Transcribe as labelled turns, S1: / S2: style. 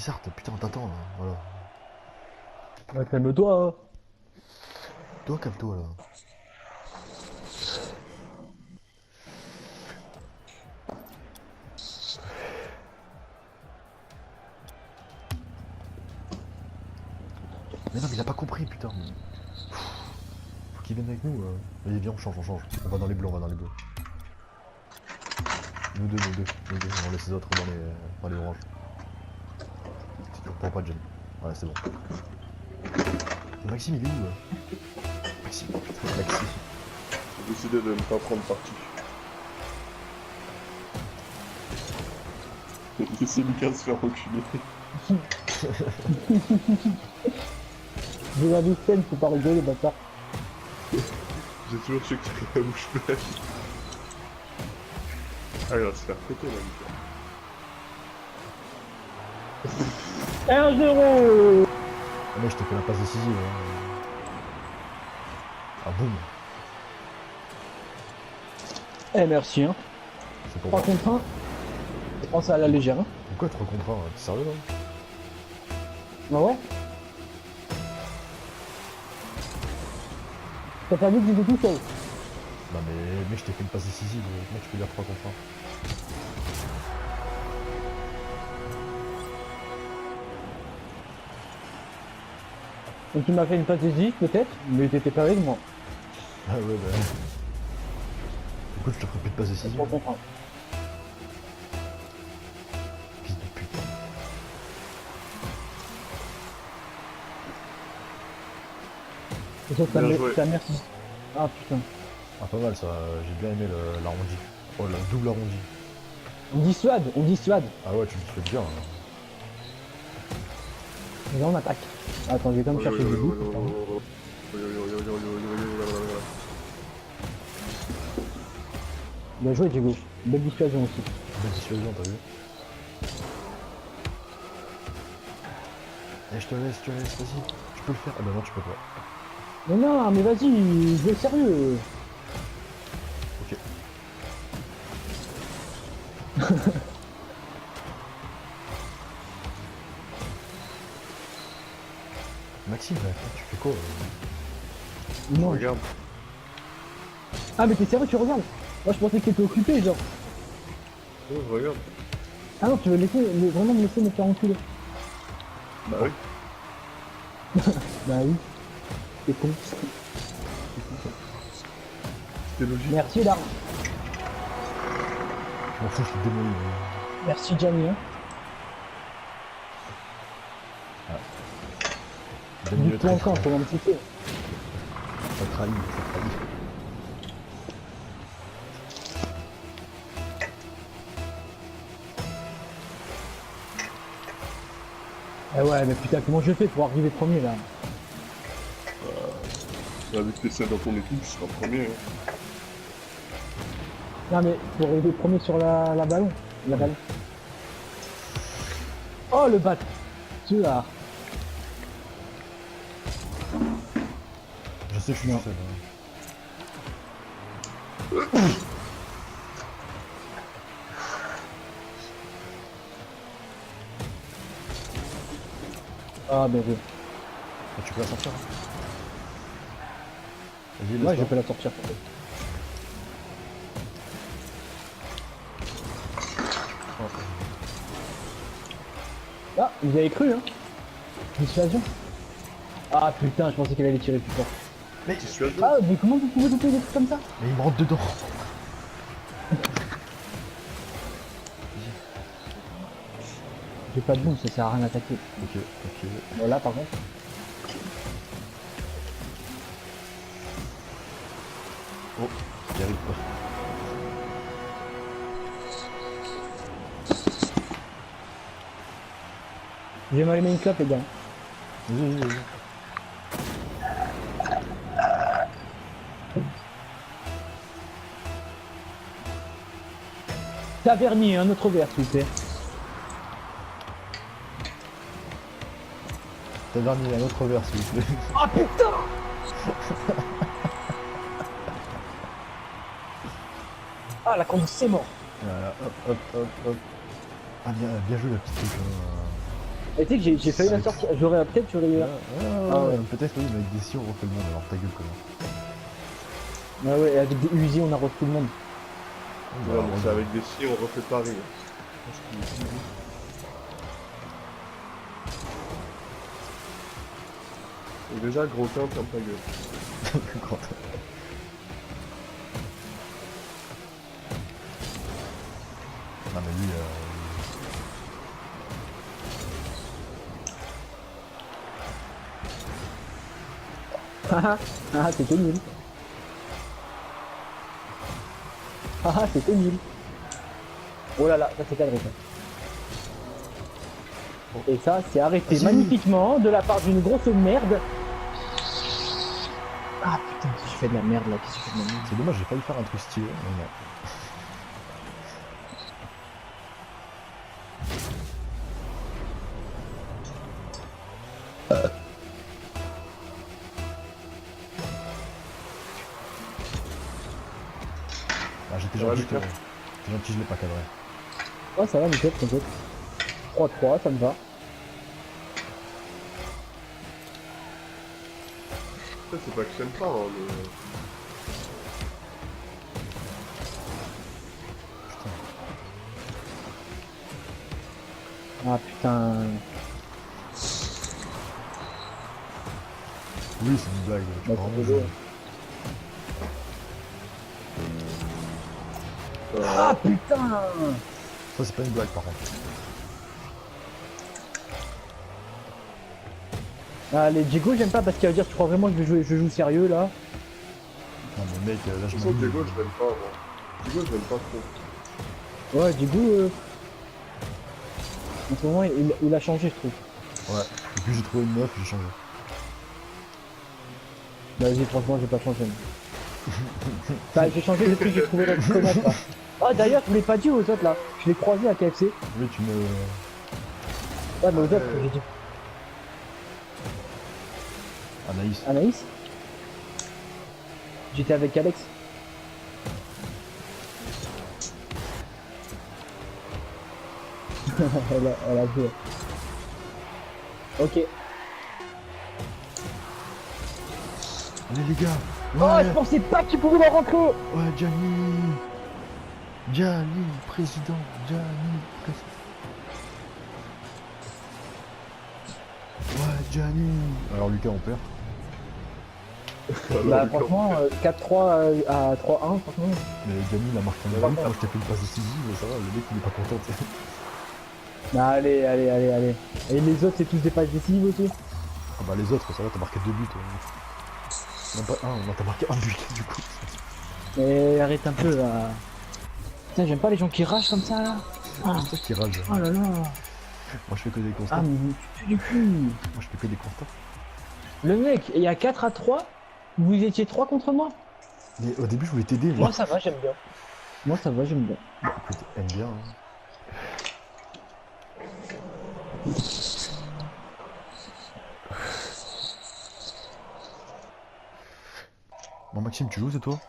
S1: certes, putain, on t'attend là, voilà.
S2: Bah, calme-toi, hein.
S1: Toi, calme-toi là. Mais non, mais il a pas compris, putain. Faut qu'il vienne avec nous. Allez, viens, on change, on change. On va dans les bleus, on va dans les bleus. Nous deux, on laisse les autres dans les oranges. C'est toujours pour pas, John. Ouais, c'est bon. Maxime, il est où Maxime, putain, Maxime.
S3: J'ai décidé de ne pas prendre parti. Laissez Lucas se faire reculer.
S2: J'ai la vie saine, faut pas rigoler, bâtard.
S3: J'ai toujours su que t'avais la bouche pleine. Ah, il va se faire péter là, Lucas.
S2: 1-0.
S1: Ah, mais je t'ai fait la passe décisive. Ah, boum.
S2: Eh, merci, hein.
S1: C'est pour
S2: 3
S1: moi.
S2: contre 1. Je pense à la légère, hein.
S1: Pourquoi 3 contre 1 T'es sérieux là
S2: Ah ouais. T'as pas vu que j'étais tout seul.
S1: Non, mais je t'ai fait une passe décisive. Comment tu peux dire 3 contre 1
S2: Donc tu m'as fait une passe décisive, peut-être, mais t'étais pas avec moi.
S1: Ah, ouais, bah. Écoute, je te ferai plus de passe décisive.
S2: 3 contre 1.
S1: Fils de pute.
S2: C'est sûr que
S3: Bien joué.
S2: ta mère. Ah putain.
S1: Ah, pas mal ça. J'ai bien aimé l'arrondi. Oh, la double arrondi.
S2: On dissuade, on dissuade.
S1: Ah, ouais, tu le fais bien.
S2: Et là on attaque. Attends, je vais quand même chercher du bout. Bien joué Diego. Belle dissuasion aussi.
S1: Belle dissuasion, t'as vu Eh, je te laisse, vas-y. Tu peux le faire. Ah, bah non, tu peux pas.
S2: Mais non, mais vas-y, je vais sérieux.
S1: Ok. Maxime, là, tu fais quoi
S2: Non.
S3: Regarde.
S2: Ah mais t'es sérieux, tu regardes. Moi je pensais que t'étais occupé genre.
S3: Oh, regarde.
S2: Ah non, tu veux vraiment me laisser me faire enculer.
S3: Bah oui.
S2: Bah oui. C'est con.
S3: C'était logique.
S2: Merci Dar.
S1: Je m'en fous, je te démolis.
S2: Merci Gianni. Hein.
S1: Donne-lui le
S2: Dis-toi
S1: traître.
S2: encore pour un petit peu.
S1: Ça trahit, ça trahit.
S2: Ah ouais, mais putain, comment je fais pour arriver premier là?
S3: Avec tes selles dans ton équipe, tu seras premier. Hein.
S2: Non mais pour arriver premier sur la ballon. La balle. Oh le bat. Tu là.
S1: Je sais que je suis
S2: Non.
S1: tout seul.
S2: Ah bien joué.
S1: Ah, tu peux la sortir. Vas-y,
S2: Ouais, je
S1: laisse-la.
S2: peux la sortir. Ah, vous avez cru hein? Dissuasion. Ah putain, je pensais qu'elle allait tirer plus fort.
S1: Mais,
S3: Dissuasion.
S2: Ah, mais comment vous pouvez louper des trucs comme ça?
S1: mais il me rentre dedans.
S2: J'ai pas de boum, ça sert à rien d'attaquer.
S1: Ok, ok.
S2: Voilà par contre.
S1: Oh, il arrive pas.
S2: Je vais m'allumer une clope les gars.
S1: Vas-y, vas-y, vas-y.
S2: Tavernier, un autre verre s'il vous plaît.
S1: T'as dernier, un autre verre s'il vous plaît.
S2: Ah putain! Ah la conduite c'est mort.
S1: Voilà, hop, hop, hop, hop. Ah, bien joué la petite truc.
S2: Et tu sais que j'ai failli la sortir, j'aurais peut-être j'aurais eu. Ah ouais.
S1: Peut-être oui, mais avec des si on refait le monde, alors ta gueule comment.
S2: Ah ouais, avec des Uzi on arrose tout le monde.
S3: Ouais, mais c'est avec des si on refait Paris. Hein. Et déjà, gros teint, ferme ta gueule.
S1: Grand. Non mais lui,
S2: Ah, c'était nul. Ah, c'était nul. Oh là là, ça c'est cadré ça. Et ça, c'est arrêté
S1: Vas-y.
S2: magnifiquement de la part d'une grosse merde. Ah putain, qu'est-ce que je fais de la merde là, qu'est-ce que je fais de la merde.
S1: c'est dommage, j'ai failli faire un truc stylé, mais non. Ah, j'étais
S3: Ça va,
S1: gentil,
S3: Lucas
S1: j'étais gentil, je l'ai pas cadré.
S2: Oh ça va, nickel, t'inquiète. 3-3, ça me va.
S3: Ça, c'est pas que j'aime pas, hein, mais.
S2: Ah putain.
S1: Oui, c'est une blague, tu
S2: Bah,
S1: peux
S2: c'est
S1: vraiment
S2: beau.
S1: jouer.
S2: Ah putain.
S1: Ça, c'est pas une blague par contre.
S2: Allez, Diego, j'aime pas parce qu'il va dire tu crois vraiment que je joue sérieux là.
S1: Non mais mec, là
S3: De
S1: je
S3: toute façon, Diego, je l'aime pas, moi. Diego, je l'aime pas trop.
S2: Ouais, Diego, en ce moment il a changé je trouve.
S1: Ouais, et puis j'ai trouvé une meuf, j'ai changé.
S2: Bah vas-y, franchement, j'ai pas changé. Enfin, j'ai changé depuis que j'ai trouvé la connasse là. Ah d'ailleurs, je l'ai pas dit aux autres là. Je l'ai croisé à KFC.
S1: Oui, tu me...
S2: Ouais, mais aux autres, j'ai dit
S1: Anaïs.
S2: Anaïs. J'étais avec Alex. elle a joué. Ok.
S1: Allez les gars.
S2: Oh,
S1: Ouais,
S2: je pensais pas qu'il pouvait la rentrer.
S1: ouais, Gianni. Gianni, président. Gianni, président. Ouais, Gianni. Alors Lucas, on perd.
S3: Alors,
S2: Bah
S3: Lucas,
S2: franchement, 4-3 à 3-1, franchement.
S1: Mais Gianni, il a marqué un
S2: Ouais,
S1: but.
S2: ouais.
S1: Moi, je t'ai fait une passe décisive, mais ça va, le mec, il est pas content. tu sais.
S2: Bah, allez. Et les autres, c'est tous des passes décisives aussi.
S1: Ah bah les autres, ça va, t'as marqué 2 buts. Même pas un, non, t'as marqué un but du coup.
S2: Et arrête un peu là. Putain, j'aime pas les gens qui ragent comme ça là. Ah,
S1: C'est ça qui rage.
S2: oh là là.
S1: Moi, je fais que des constats.
S2: Ah, mais tu fais du cul.
S1: Moi, je fais que des constats.
S2: Le mec, il y a 4 à 3. Vous étiez 3 contre moi.
S1: Mais au début, je voulais t'aider, moi.
S2: Moi, ça va, j'aime bien. Moi, ça va, j'aime bien.
S1: Bah, écoute, aime bien. Hein. Bon, Maxime, tu joues, c'est toi?